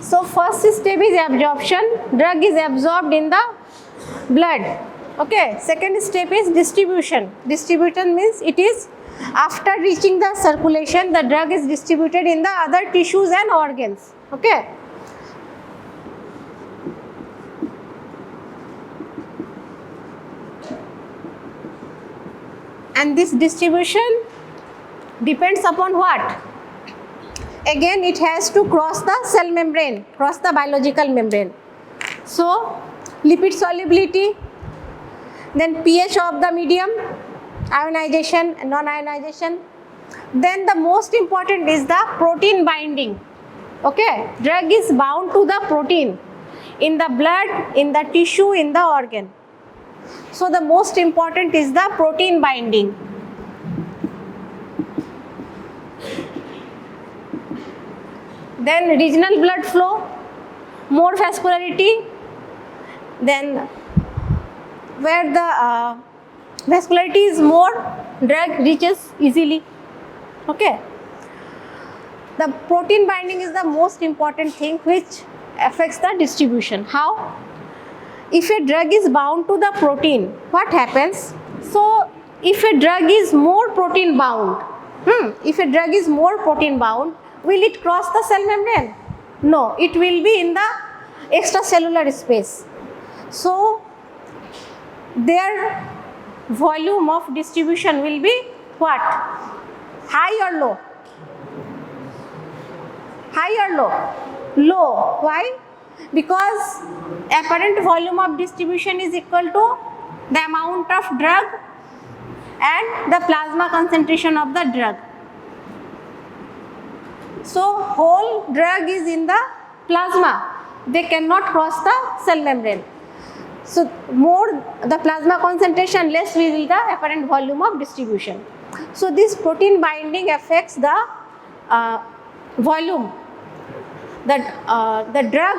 So first step is absorption. Drug is absorbed in the blood. Okay. Second step is distribution. Distribution means it is after reaching the circulation, the drug is distributed in the other tissues and organs. Okay. And this distribution depends upon what? Again, it has to cross the cell membrane, cross the biological membrane. So, lipid solubility, then pH of the medium, ionization and non-ionization. Then the most important is the protein binding. Okay, drug is bound to the protein in the blood, in the tissue, in the organ. So the most important is the protein binding. Then regional blood flow, more vascularity, then where the vascularity is more, drug reaches easily. Okay. The protein binding is the most important thing which affects the distribution. How? If a drug is bound to the protein, what happens? So, if a drug is more protein bound, if a drug is more protein bound, will it cross the cell membrane? No, it will be in the extracellular space. So, their volume of distribution will be what? High or low? High or low? Low. Why? Because apparent volume of distribution is equal to the amount of drug and the plasma concentration of the drug. So, whole drug is in the plasma. They cannot cross the cell membrane. So, more the plasma concentration, less will be the apparent volume of distribution. So, this protein binding affects the volume. The drug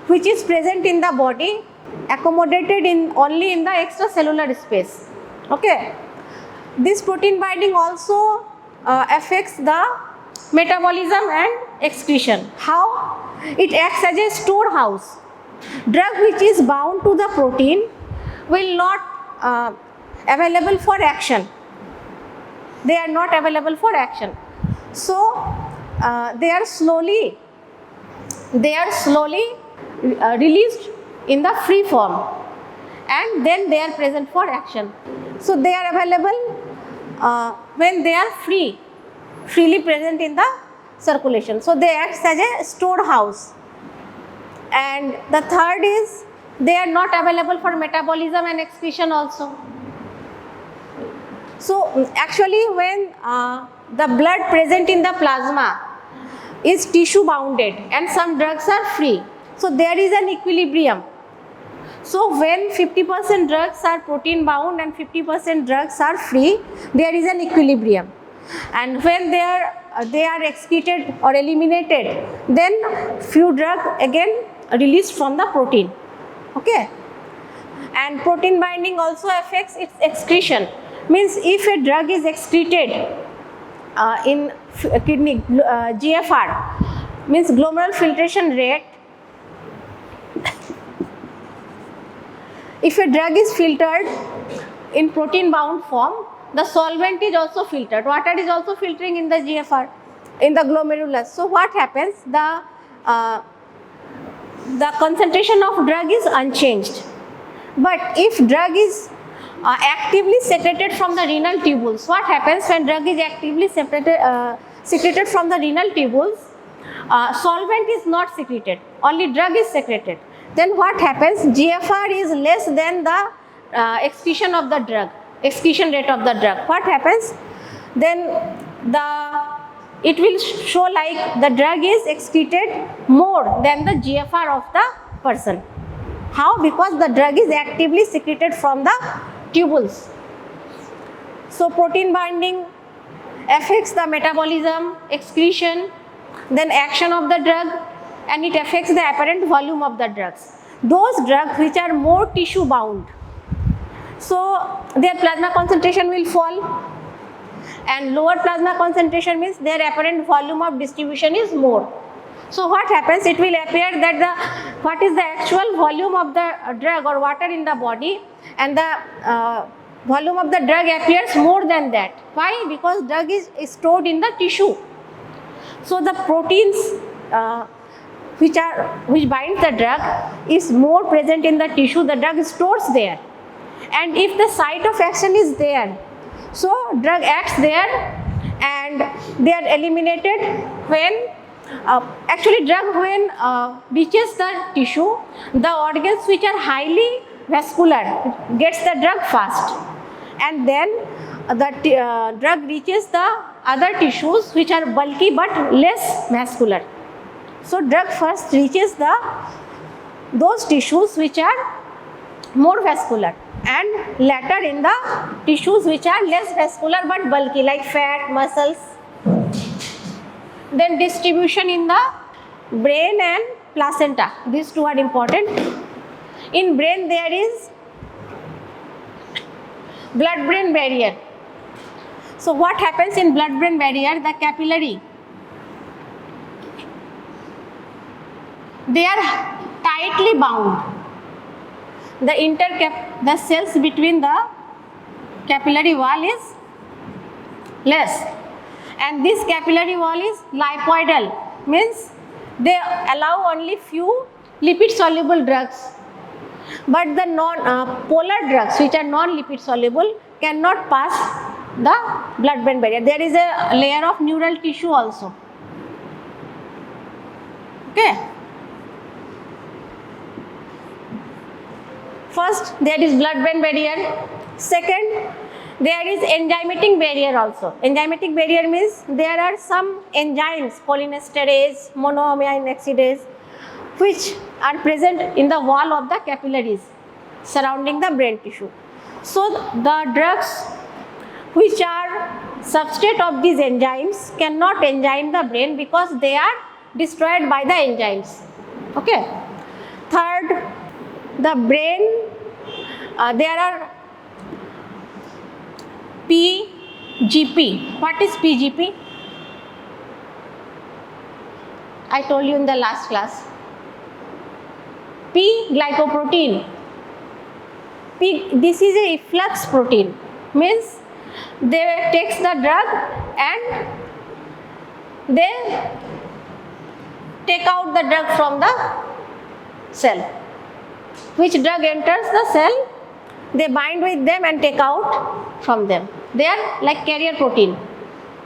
which is present in the body accommodated only in the extracellular space. Okay. This protein binding also affects the metabolism and excretion. How? It acts as a storehouse. Drug which is bound to the protein will not available for action. They are not available for action. So they are slowly released in the free form, and then they are present for action. So they are available when they are freely present in the circulation. So they act as a storehouse. And the third is they are not available for metabolism and excretion also. So actually when the blood present in the plasma is tissue bounded and some drugs are free, so there is an equilibrium. So when 50% drugs are protein bound and 50% drugs are free, there is an equilibrium. And when they are excreted or eliminated, then few drugs again released from the protein. Okay. And protein binding also affects its excretion. Means if a drug is excreted in kidney, GFR means glomerular filtration rate. If a drug is filtered in protein bound form, the solvent is also filtered. Water is also filtering in the GFR, in the glomerulus. So what happens? The concentration of drug is unchanged. But if drug is actively secreted from the renal tubules, what happens when drug is actively secreted from the renal tubules? Solvent is not secreted, only drug is secreted. Then what happens? GFR is less than the excretion of the drug, excretion rate of the drug. What happens? Then it will show like the drug is excreted more than the GFR of the person. How? Because the drug is actively secreted from the tubules. So protein binding affects the metabolism, excretion, then action of the drug, and it affects the apparent volume of the drugs. Those drugs which are more tissue bound, so their plasma concentration will fall, and lower plasma concentration means their apparent volume of distribution is more. So what happens? It will appear that what is the actual volume of the drug or water in the body, and the volume of the drug appears more than that. Why? Because drug is stored in the tissue. So the proteins which bind the drug is more present in the tissue. The drug stores there, and if the site of action is there, so drug acts there, and they are eliminated when actually drug when reaches the tissue, the organs which are highly vascular gets the drug fast, and then the drug reaches the other tissues which are bulky but less vascular. So drug first reaches those tissues which are more vascular, and later in the tissues which are less vascular but bulky, like fat, muscles. Then distribution in the brain and placenta. These two are important. In brain there is blood-brain barrier. So what happens in blood-brain barrier? The capillary, they are tightly bound. The cells between the capillary wall is less, and this capillary wall is lipoidal, means they allow only few lipid soluble drugs, but the polar drugs which are non-lipid soluble cannot pass the blood-brain barrier. There is a layer of neural tissue also. Okay. First, there is blood-brain barrier. Second, there is enzymatic barrier also. Enzymatic barrier means there are some enzymes, cholinesterase, monoamine oxidase, which are present in the wall of the capillaries surrounding the brain tissue. So the drugs which are substrate of these enzymes cannot enzyme the brain because they are destroyed by the enzymes. Okay. Third, the brain, there are PGP. What is PGP? I told you in the last class. P, glycoprotein. This is a efflux protein, means they takes the drug and they take out the drug from the cell. Which drug enters the cell, they bind with them and take out from them. They are like carrier protein.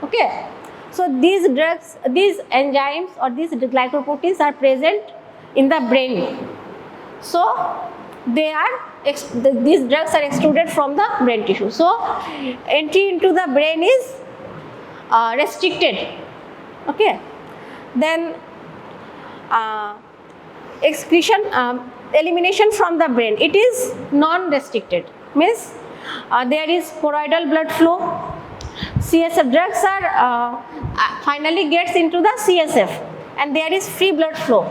Okay. So these drugs, these enzymes or these glycoproteins are present in the brain. So these drugs are extruded from the brain tissue. So entry into the brain is restricted. Okay. Then excretion, elimination from the brain, it is non-restricted, means there is choroidal blood flow. CSF drugs are finally gets into the CSF, and there is free blood flow.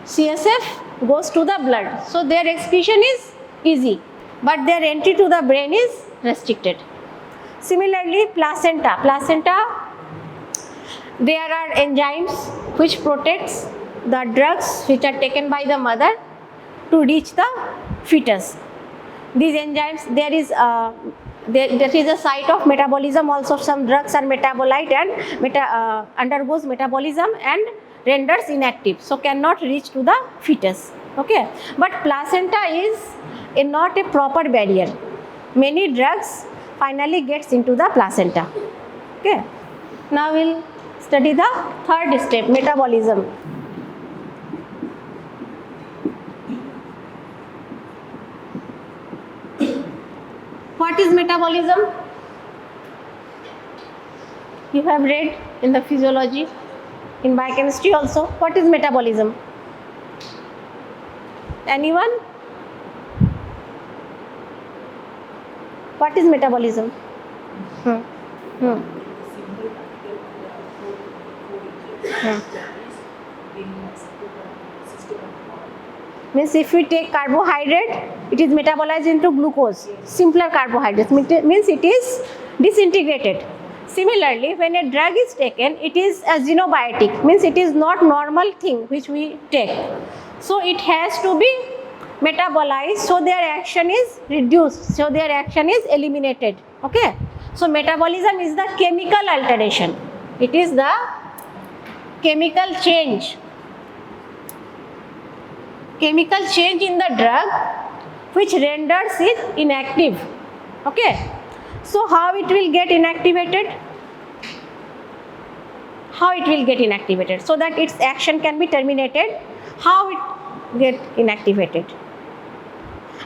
CSF goes to the blood, so their excretion is easy, but their entry to the brain is restricted. Similarly, placenta, there are enzymes which protects the drugs which are taken by the mother to reach the fetus. These enzymes, there is a site of metabolism also. Some drugs are metabolite and undergoes metabolism and renders inactive, so cannot reach to the fetus. Okay, but placenta is not a proper barrier. Many drugs finally gets into the placenta. Okay, now we'll study the third step, metabolism. What is metabolism? You have read in the physiology, in biochemistry also. What is metabolism? Anyone? What is metabolism? Means if we take carbohydrate, it is metabolized into glucose. Simpler carbohydrates means it is disintegrated. Similarly, when a drug is taken, it is a xenobiotic, means it is not normal thing which we take. So it has to be metabolized, so their action is reduced, so their action is eliminated. Okay. So metabolism is the chemical alteration. It is the chemical change. Chemical change in the drug which renders it inactive. Okay. So how it will get inactivated? How it will get inactivated? So that its action can be terminated. How it get inactivated?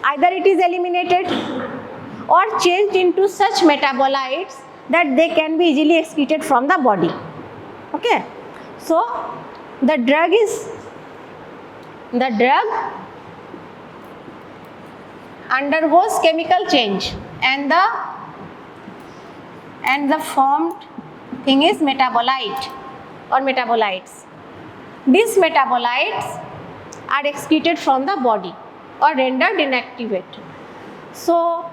Either it is eliminated or changed into such metabolites that they can be easily excreted from the body. Okay. So the drug undergoes chemical change, and the formed thing is metabolite or metabolites. These metabolites are excreted from the body or rendered inactive. So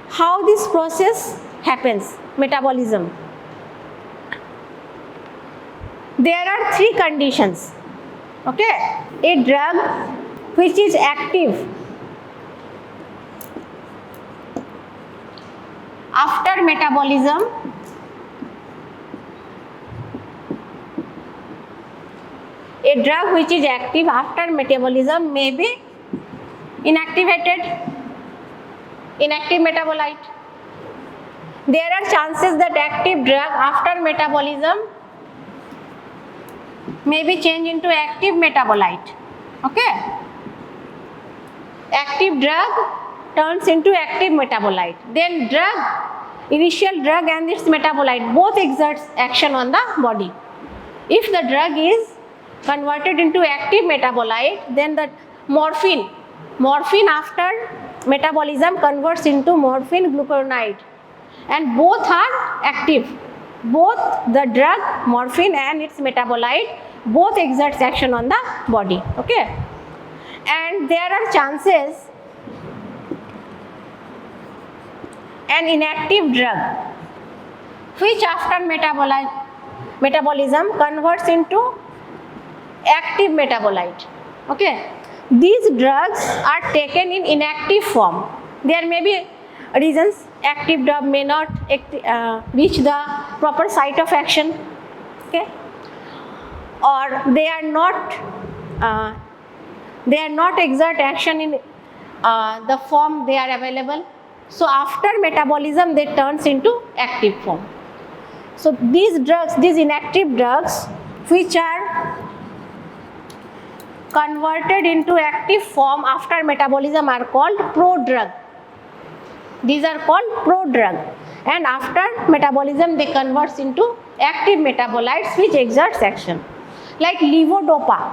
how this process happens? Metabolism. There are three conditions. Okay. A drug which is active after metabolism may be inactivated, inactive metabolite. There are chances that active drug after metabolism may be changed into active metabolite. Okay. Active drug turns into active metabolite. Then initial drug and its metabolite both exerts action on the body. If the drug is converted into active metabolite, then the morphine after metabolism converts into morphine glucuronide, and both are active. Both the drug, morphine, and its metabolite both exerts action on the body. Okay. And there are chances an inactive drug which after metabolism converts into active metabolite. Okay. These drugs are taken in inactive form. There may be reasons active drug may not reach the proper site of action. Okay. Or they are not exert action in the form they are available. So after metabolism they turns into active form. So these inactive drugs which are converted into active form after metabolism are called prodrug. These are called prodrug, and after metabolism they converts into active metabolites which exerts action. Like levodopa.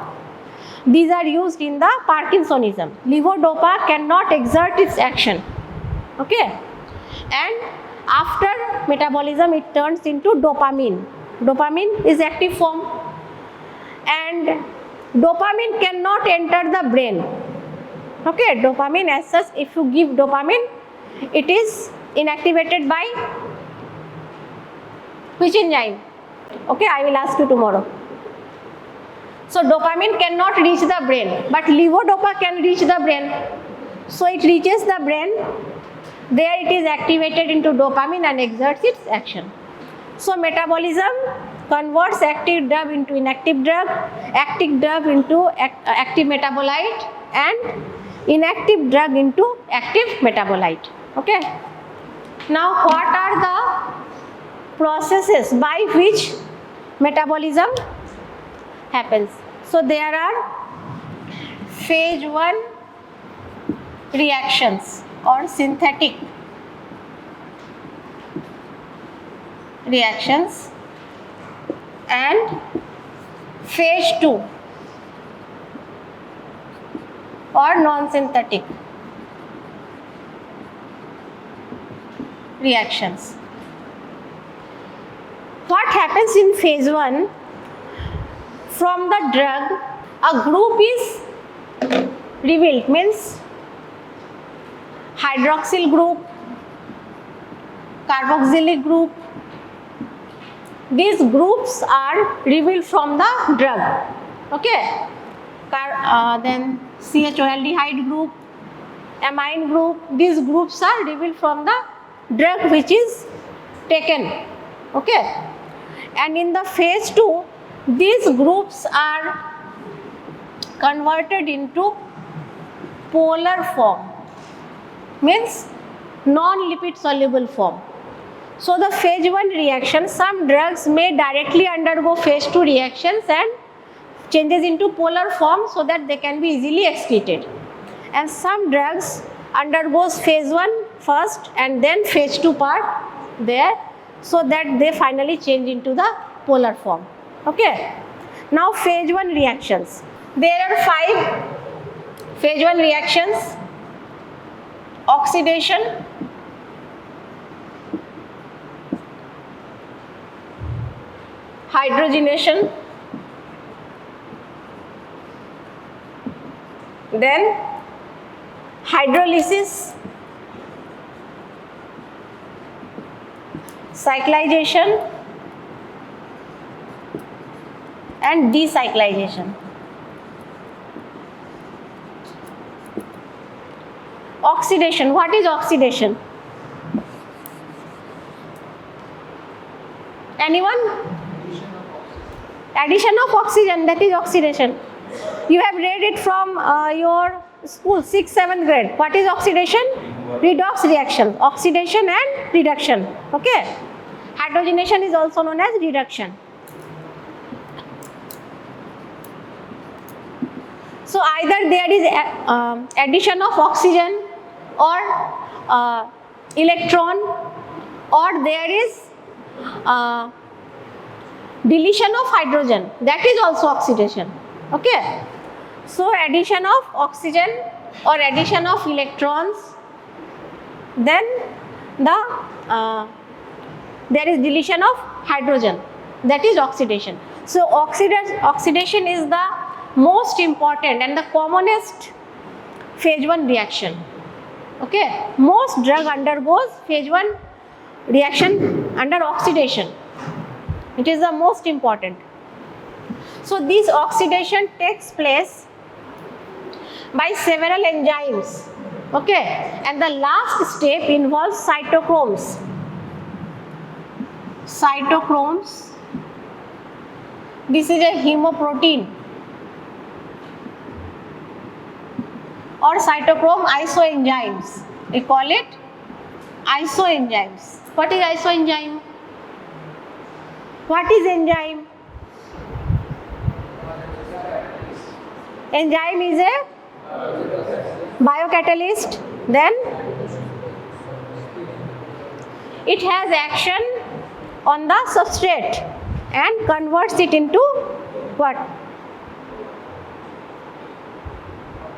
These are used in the Parkinsonism. Levodopa cannot exert its action. Okay. And after metabolism it turns into dopamine. Dopamine is active form, and dopamine cannot enter the brain. Okay. Dopamine as such, if you give dopamine, it is inactivated by which enzyme? Okay, I will ask you tomorrow. So dopamine cannot reach the brain, but levodopa can reach the brain. So it reaches the brain. There it is activated into dopamine and exerts its action. So metabolism converts active drug into inactive drug, active drug into active metabolite, and inactive drug into active metabolite. Okay. Now what are the processes by which metabolism happens? So there are phase 1 reactions or synthetic reactions, and phase 2 or non-synthetic reactions. What happens in phase 1? From the drug, a group is revealed, means hydroxyl group, carboxylic group. These groups are revealed from the drug. Okay. Then CH-aldehyde group, amine group. These groups are revealed from the drug which is taken. Okay. And in the phase 2, these groups are converted into polar form, means non-lipid soluble form. So the phase 1 reaction, some drugs may directly undergo phase 2 reactions and changes into polar form so that they can be easily excreted. And some drugs undergoes phase 1 first and then phase 2 part there, so that they finally change into the polar form. Okay. Now phase 1 reactions. There are 5 phase 1 reactions: oxidation, hydrogenation, then hydrolysis, cyclization and decyclization. Oxidation. What is oxidation? Anyone? Addition of oxygen, that is oxidation. You have read it from your school, 6th, 7th grade. What is oxidation? Redox reaction. Oxidation and reduction. Okay. Hydrogenation is also known as reduction. So either there is addition of oxygen or electron, or there is deletion of hydrogen, that is also oxidation. Okay. So addition of oxygen or addition of electrons, then there is deletion of hydrogen, that is oxidation. So oxidation is the most important and the commonest phase 1 reaction. Okay. Most drug undergoes phase 1 reaction under oxidation. It is the most important. So this oxidation takes place by several enzymes. Okay. And the last step involves cytochromes. Cytochromes. This is a hemoprotein or cytochrome isoenzymes. We call it isoenzymes. What is isoenzyme? What is enzyme? Enzyme is a biocatalyst. Then it has action on the substrate and converts it into what?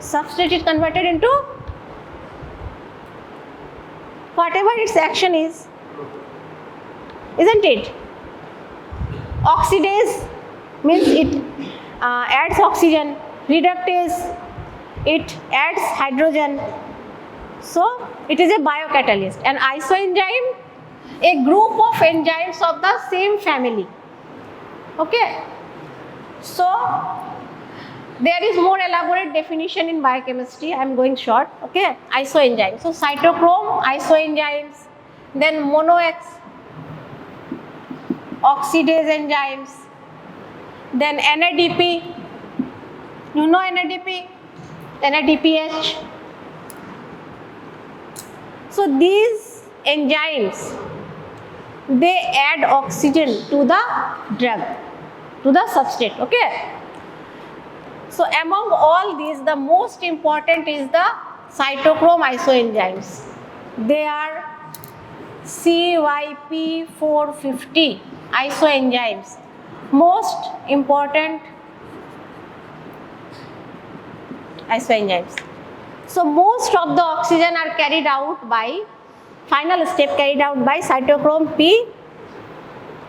Substrate is converted into whatever its action is, isn't it? Oxidase means it adds oxygen. Reductase, it adds hydrogen. So it is a biocatalyst. And isoenzyme, a group of enzymes of the same family. Okay. So there is more elaborate definition in biochemistry. I am going short. Okay. Isoenzymes. So cytochrome isoenzymes, then mono-X oxidase enzymes, then NADP. You know NADP? NADPH. So these enzymes, they add oxygen to the drug, to the substrate. Okay. So among all these, the most important is the cytochrome isoenzymes. They are CYP450 isoenzymes. Most important isoenzymes. So most of the oxygen are carried out by, final step carried out by cytochrome P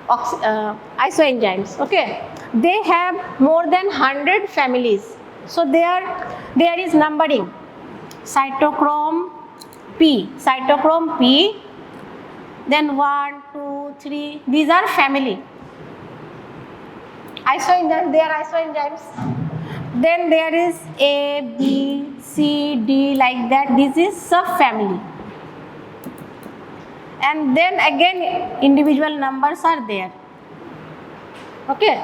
isoenzymes. Okay. They have more than 100 families. So there is numbering. Cytochrome P then 1, 2, 3, these are family. Isoenzymes, they are isoenzymes. Then there is A, B, C, D, like that. This is subfamily. And then again individual numbers are there. Okay.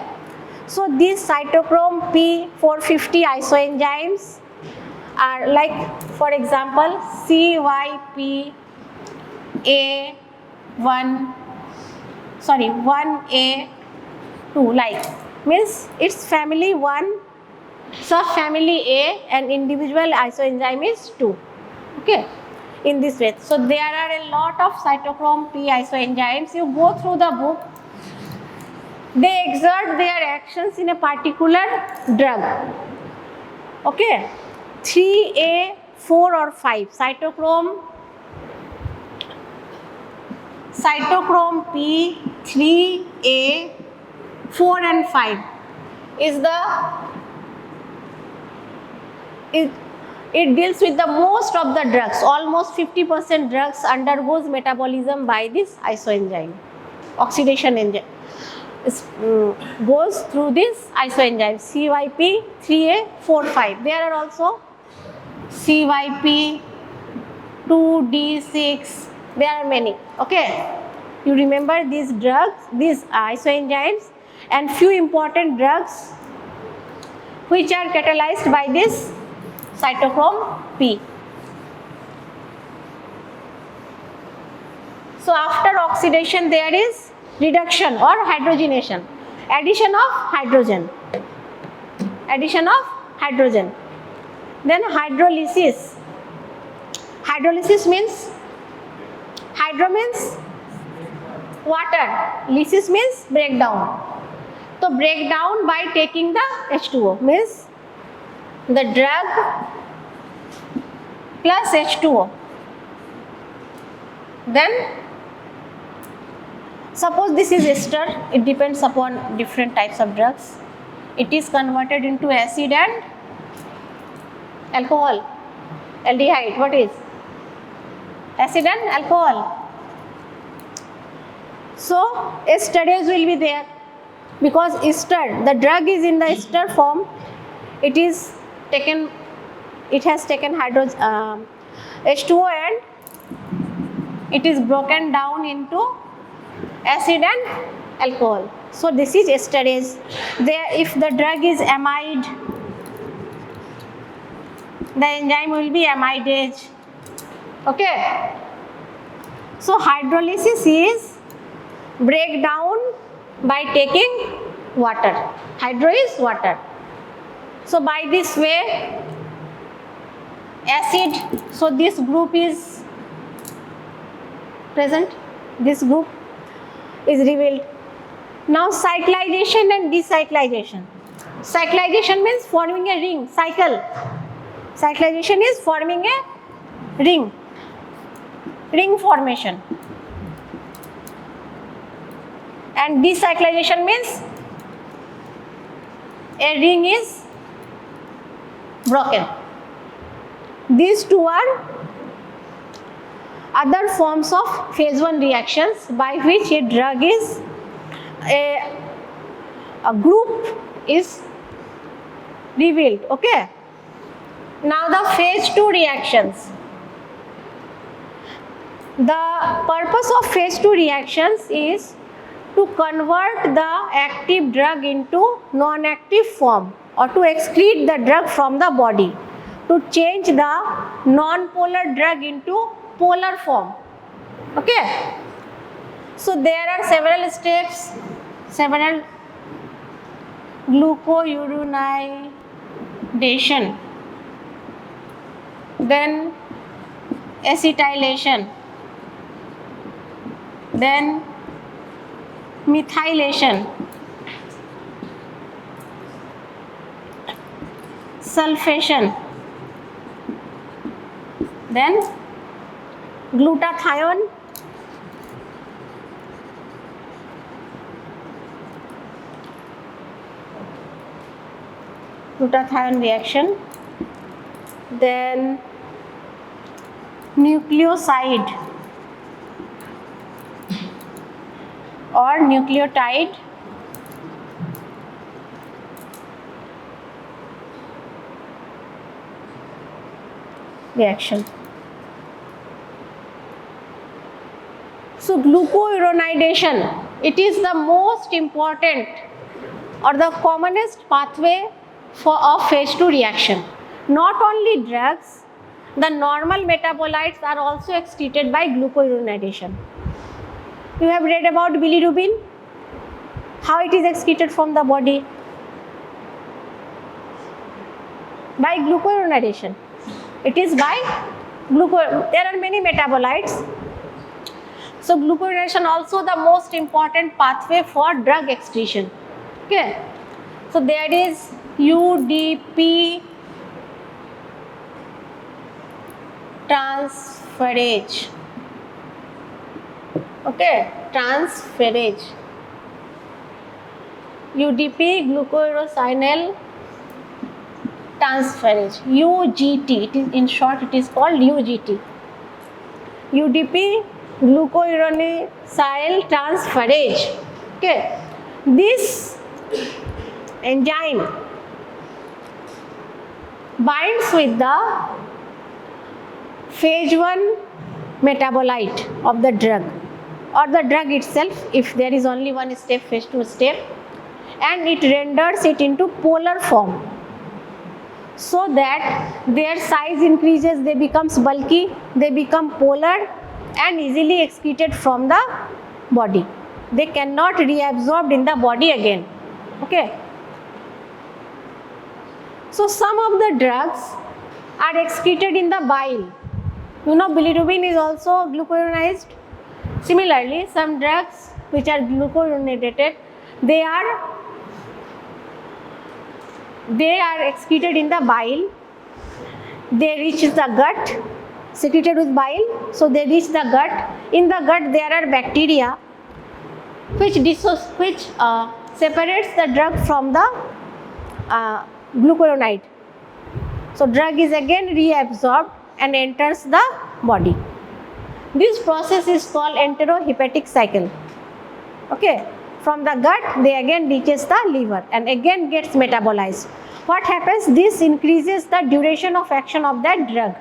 So these cytochrome P450 isoenzymes are like, for example, CYP1A2, like, means its family 1, subfamily A, and individual isoenzyme is 2. Okay, in this way. So there are a lot of cytochrome P isoenzymes. You go through the book. They exert their actions in a particular drug. Okay, 3A, 4 or 5 cytochrome P, 3A, 4 and 5 is it deals with the most of the drugs. Almost 50% drugs undergoes metabolism by this isoenzyme. Oxidation enzyme goes through this isoenzyme CYP 3A 4 5. There are also CYP 2D6. There are many. Okay, you remember these drugs, these isoenzymes, and few important drugs which are catalyzed by this cytochrome P. So after oxidation there is reduction or hydrogenation, addition of hydrogen. Then hydrolysis. Hydrolysis means, hydro means water, lysis means breakdown. So breakdown by taking the H2O, means the drug plus H2O. Then suppose this is ester, it depends upon different types of drugs. It is converted into acid and alcohol, aldehyde. What is? Acid and alcohol. So esterase will be there, because ester, the drug is in the ester form. It has taken H2O and it is broken down into acid and alcohol. So this is esterase. There, if the drug is amide, the enzyme will be amidase. Okay. So hydrolysis is breakdown by taking water. Hydro is water. So by this way, acid, so this group is present, this group is revealed. Now cyclization and decyclization. Cyclization means forming a ring, cycle. Cyclization is forming a ring formation. And decyclization means a ring is broken. These two are other forms of phase 1 reactions by which a drug is, a group is revealed. Okay. Now the phase 2 reactions. The purpose of phase 2 reactions is to convert the active drug into non-active form, or to excrete the drug from the body, to change the non-polar drug into polar form. Okay. So there are several steps, several glucuronidation, then acetylation, then methylation, sulfation, then glutathione, reaction, then nucleoside or nucleotide reaction. So glucuronidation, it is the most important or the commonest pathway of phase 2 reaction. Not only drugs, the normal metabolites are also excreted by glucuronidation. You have read about bilirubin, how it is excreted from the body? By glucuronidation. It is by there are many metabolites. So glucuronidation also the most important pathway for drug excretion. Okay. So there is UDP transferase. Okay, transferase. UDP glucurosinyl transferase, UGT. It is in short. It is called UGT. UDP glucurosinyl transferase. Okay, this enzyme binds with the phase 1 metabolite of the drug or the drug itself, if there is only one step, phase 2 step, and it renders it into polar form, so that their size increases, they becomes bulky, they become polar and easily excreted from the body. They cannot reabsorbed in the body again. Okay. So some of the drugs are excreted in the bile. You know, bilirubin is also glucuronized. Similarly, some drugs which are glucuronidated, they are excreted in the bile. They reach the gut, secreted with bile, so they reach the gut. In the gut there are bacteria which separates the drug from the glucuronide. So drug is again reabsorbed and enters the body. This process is called enterohepatic cycle. Okay. From the gut, they again reaches the liver and again gets metabolized. What happens? This increases the duration of action of that drug.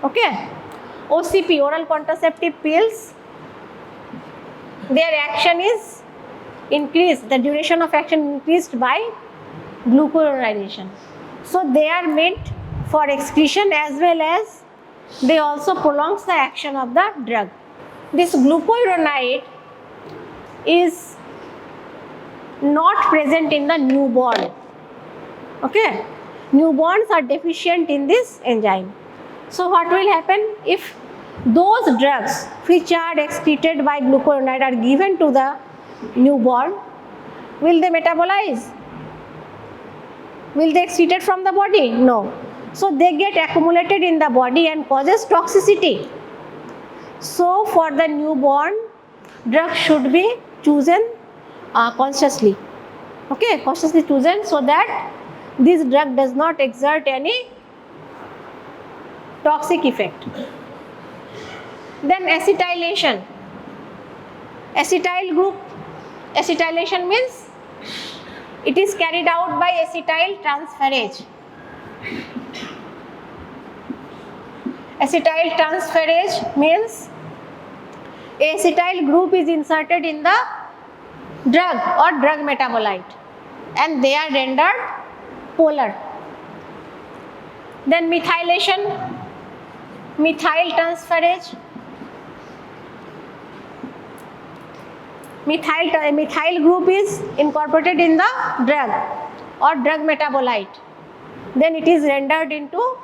Okay. OCP, oral contraceptive pills, their action is increased, the duration of action increased by glucuronidation. So they are meant for excretion as well as they also prolongs the action of the drug. This glucuronide is not present in the newborn. Okay, newborns are deficient in this enzyme. So what will happen if those drugs which are excreted by glucuronide are given to the newborn? Will they metabolize? Will they excrete it from the body? No. So they get accumulated in the body and causes toxicity. So for the newborn, drug should be chosen consciously. Okay, consciously chosen so that this drug does not exert any toxic effect. Then acetylation. Acetyl group. Acetylation means it is carried out by acetyl transferase. Acetyl transferase means acetyl group is inserted in the drug or drug metabolite and they are rendered polar. Then methylation, methyl transferase. Methyl group is incorporated in the drug or drug metabolite. Then it is rendered into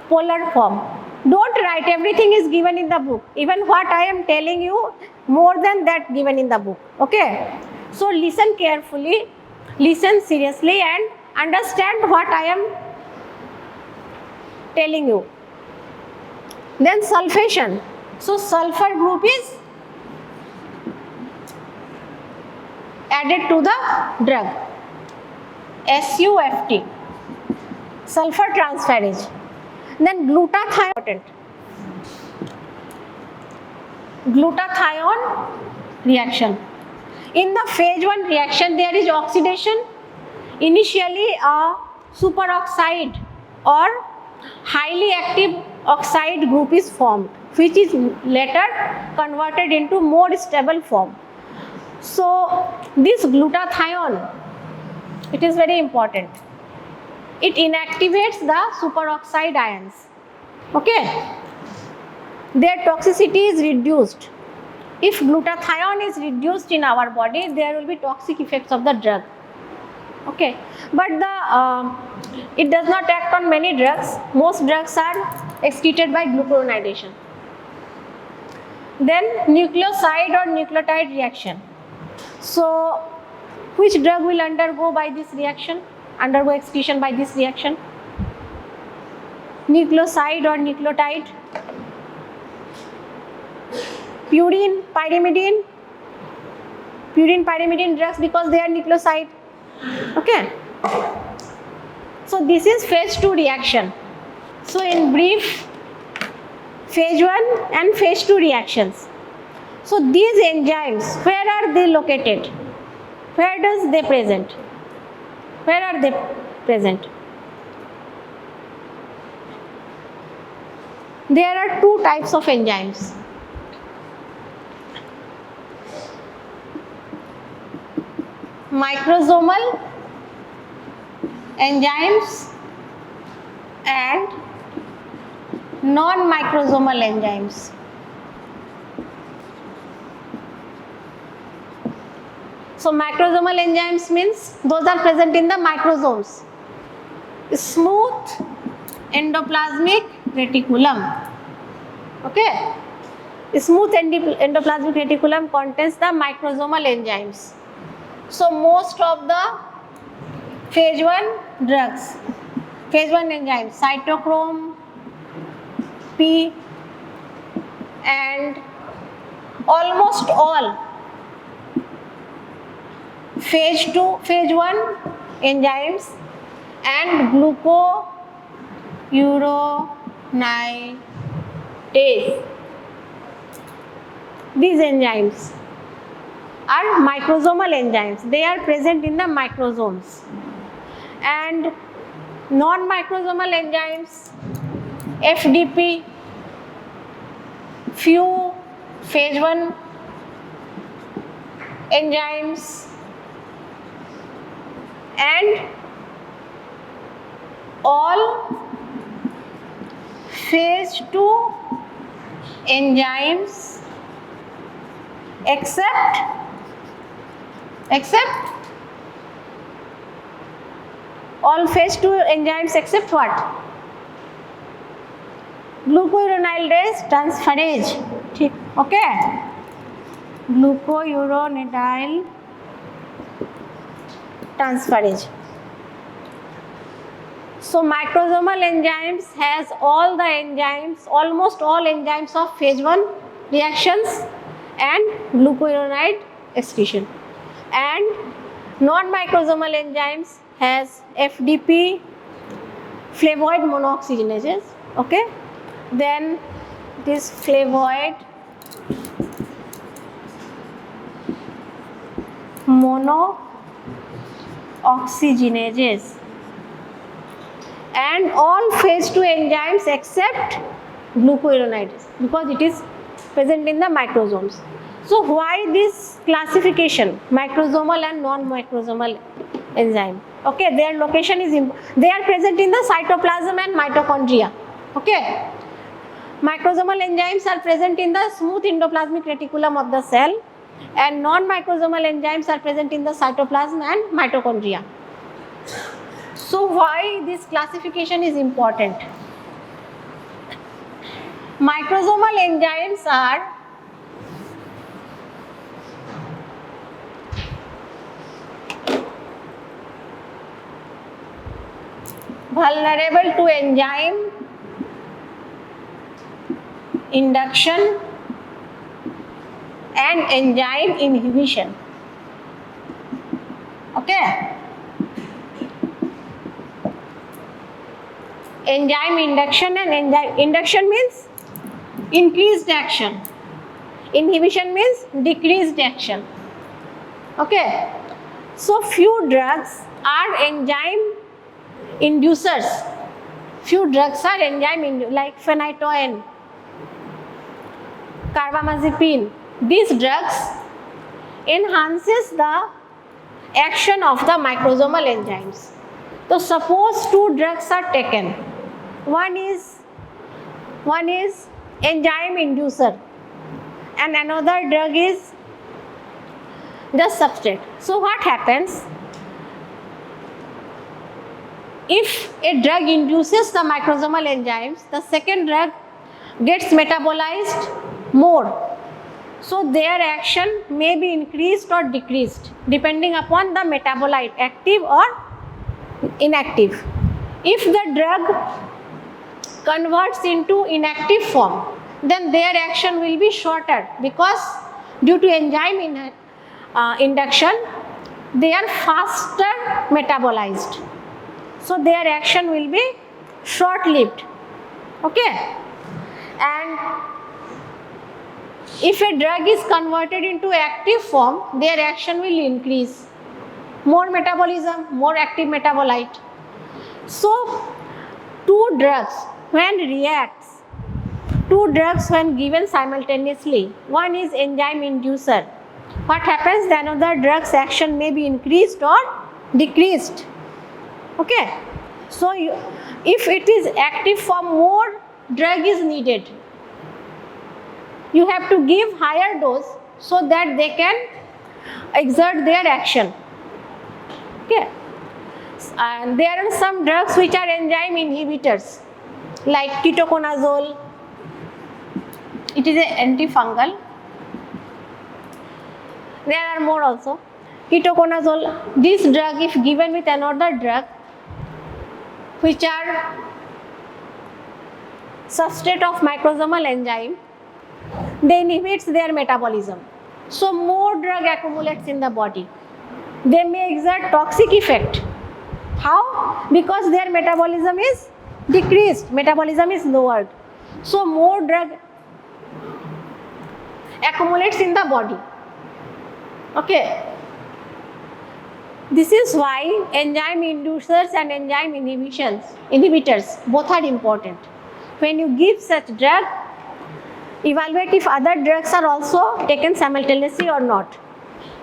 polar form. Don't write everything is given in the book. Even what I am telling you, more than that given in the book. Okay. So listen carefully, listen seriously and understand what I am telling you. Then sulfation. So sulfur group is added to the drug. SUFT. Sulfur transferase. Then glutathione. Glutathione reaction. In the phase 1 reaction, there is oxidation. Initially, a superoxide or highly active oxide group is formed, which is later converted into more stable form. So, this glutathione, it is very important. It inactivates the superoxide ions. Okay? Their toxicity is reduced. If glutathione is reduced in our body, there will be toxic effects of the drug. Okay, but it does not act on many drugs. Most drugs are excreted by glucuronidation. Then nucleoside or nucleotide reaction. So, which drug will undergo by this reaction? Undergo excretion by this reaction? Nucleoside or nucleotide? Purine, pyrimidine. Purine, pyrimidine drugs because they are nucleoside. Okay. So this is phase 2 reaction. So in brief, phase 1 and phase 2 reactions. So these enzymes, where are they located? Where does they present? Where are they present? There are two types of enzymes. Microsomal enzymes and non-microsomal enzymes. So macrosomal enzymes means those are present in the microsomes. Smooth endoplasmic reticulum. Okay. Smooth endoplasmic reticulum contains the microsomal enzymes. So most of the phase 1 drugs, phase 1 enzymes, Cytochrome P and almost all phase 1 enzymes and glucuronidase. These enzymes are microsomal enzymes. They are present in the microsomes. And non-microsomal enzymes, FDP, few phase 1 enzymes and all phase 2 enzymes except all phase 2 enzymes except what? Glucuronidase transferase. Okay. Glucuronidase transferase. So microsomal enzymes has all the enzymes, almost all enzymes of phase 1 reactions and glucuronide excretion. And non-microsomal enzymes has FDP, flavoid monooxygenases. Okay. Then this flavoid monooxygenases and all phase 2 enzymes except glucuronidase because it is present in the microsomes. So why this classification, microsomal and non-microsomal enzyme? Okay, their location is they are present in the cytoplasm and mitochondria. Okay, microsomal enzymes are present in the smooth endoplasmic reticulum of the cell, and non-microsomal enzymes are present in the cytoplasm and mitochondria. So why this classification is important? Microsomal enzymes are vulnerable to enzyme induction and enzyme inhibition. Okay. Enzyme induction and enzyme induction means increased action. Inhibition means decreased action. Okay. So few drugs are enzyme inducers. Few drugs are enzyme like phenytoin, carbamazepine. These drugs enhances the action of the microsomal enzymes. So suppose two drugs are taken. One is enzyme inducer and another drug is the substrate. So what happens? If a drug induces the microsomal enzymes, the second drug gets metabolized more. So their action may be increased or decreased depending upon the metabolite, active or inactive. If the drug converts into inactive form, then their action will be shorter because due to enzyme induction, they are faster metabolized. So their action will be short-lived. Okay. And if a drug is converted into active form, their action will increase. More metabolism, more active metabolite. So two drugs when given simultaneously, one is enzyme inducer. What happens? The another drug's action may be increased or decreased. Okay. So if it is active form, more drug is needed. You have to give higher dose so that they can exert their action. Okay. And there are some drugs which are enzyme inhibitors like ketoconazole. It is an antifungal. There are more also. Ketoconazole, this drug if given with another drug which are substrate of microsomal enzyme, they inhibits their metabolism. So more drug accumulates in the body. They may exert toxic effect. How? Because their metabolism is decreased, metabolism is lowered. So more drug accumulates in the body. Okay. This is why enzyme inducers and enzyme inhibitors both are important. When you give such drug, evaluate if other drugs are also taken simultaneously or not.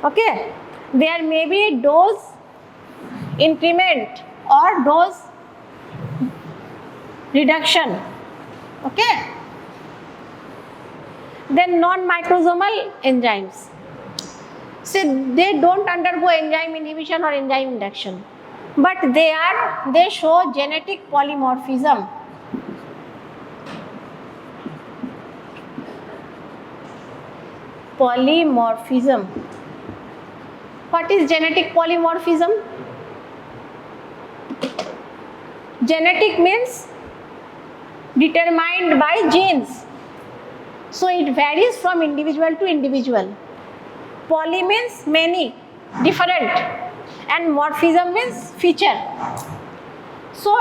Okay. There may be dose increment or dose reduction. Okay. Then non-microsomal enzymes. So they don't undergo enzyme inhibition or enzyme induction, but they show genetic polymorphism. Polymorphism. What is genetic polymorphism? Genetic means determined by genes. So it varies from individual to individual. Poly means many, different, and morphism means feature. So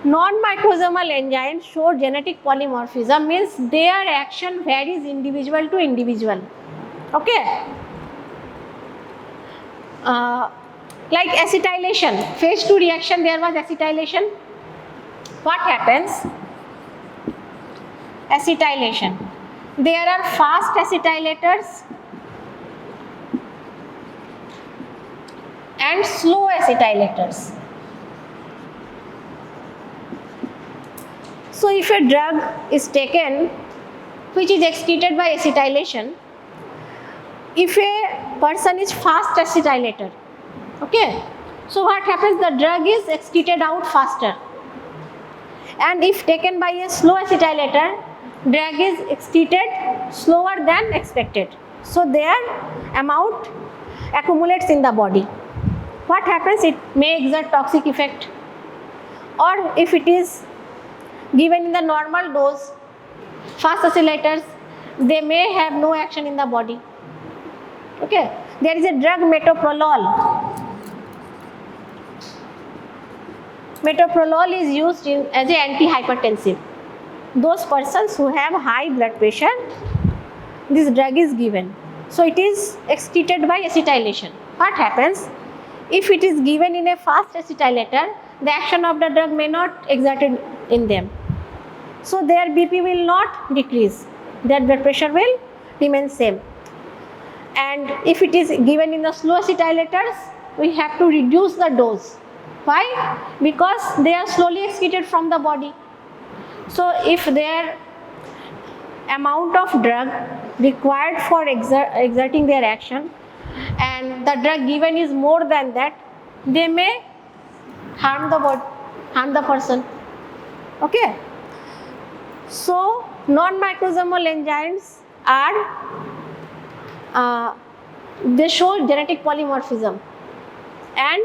non-microsomal enzymes show genetic polymorphism, means their action varies individual to individual. Okay. Like acetylation, phase 2 reaction, there was acetylation. What happens? Acetylation. There are fast acetylators and slow acetylators. So if a drug is taken which is excreted by acetylation, if a person is fast acetylator, okay, so what happens? The drug is excreted out faster. And if taken by a slow acetylator, drug is excreted slower than expected. So their amount accumulates in the body. What happens? It may exert toxic effect. Or if it is given in the normal dose, fast accelerators, they may have no action in the body. Okay. There is a drug metoprolol. Metoprolol is used as an antihypertensive. Those persons who have high blood pressure, this drug is given. So it is excreted by acetylation. What happens? If it is given in a fast acetylator, the action of the drug may not exerted in them. So their BP will not decrease. Their blood pressure will remain same. And if it is given in the slow acetylators, we have to reduce the dose. Why? Because they are slowly excreted from the body. So if their amount of drug required for exerting their action and the drug given is more than that, they may harm the body, harm the person. Okay. So non-microsomal enzymes are they show genetic polymorphism, and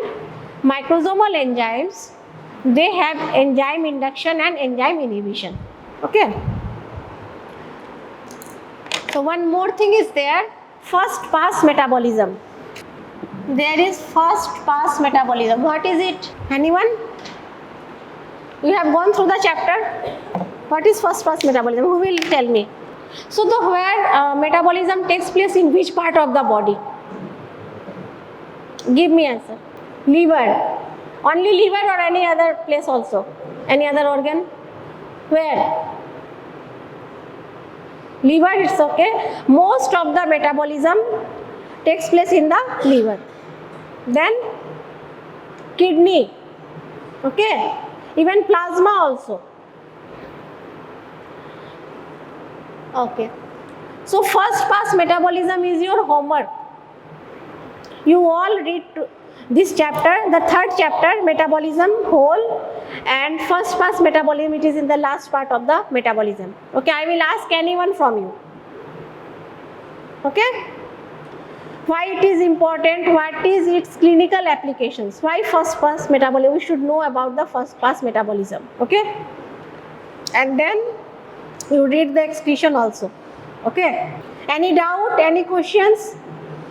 microsomal enzymes, they have enzyme induction and enzyme inhibition. Okay. So one more thing is there, first pass metabolism. There is first pass metabolism. What is it? Anyone? You have gone through the chapter. What is first pass metabolism? Who will tell me? So where metabolism takes place in which part of the body? Give me answer. Liver. Only liver or any other place also? Any other organ? Where? Liver, it's okay. Most of the metabolism takes place in the liver. Then kidney. Okay. Even plasma also. Okay. So first pass metabolism is your homework. You all read this chapter, the third chapter, metabolism whole, and first pass metabolism, it is in the last part of the metabolism. Okay, I will ask anyone from you. Okay? Why it is important? What is its clinical applications? Why first pass metabolism? We should know about the first pass metabolism. Okay? And then you read the excretion also. Okay? Any doubt? Any questions?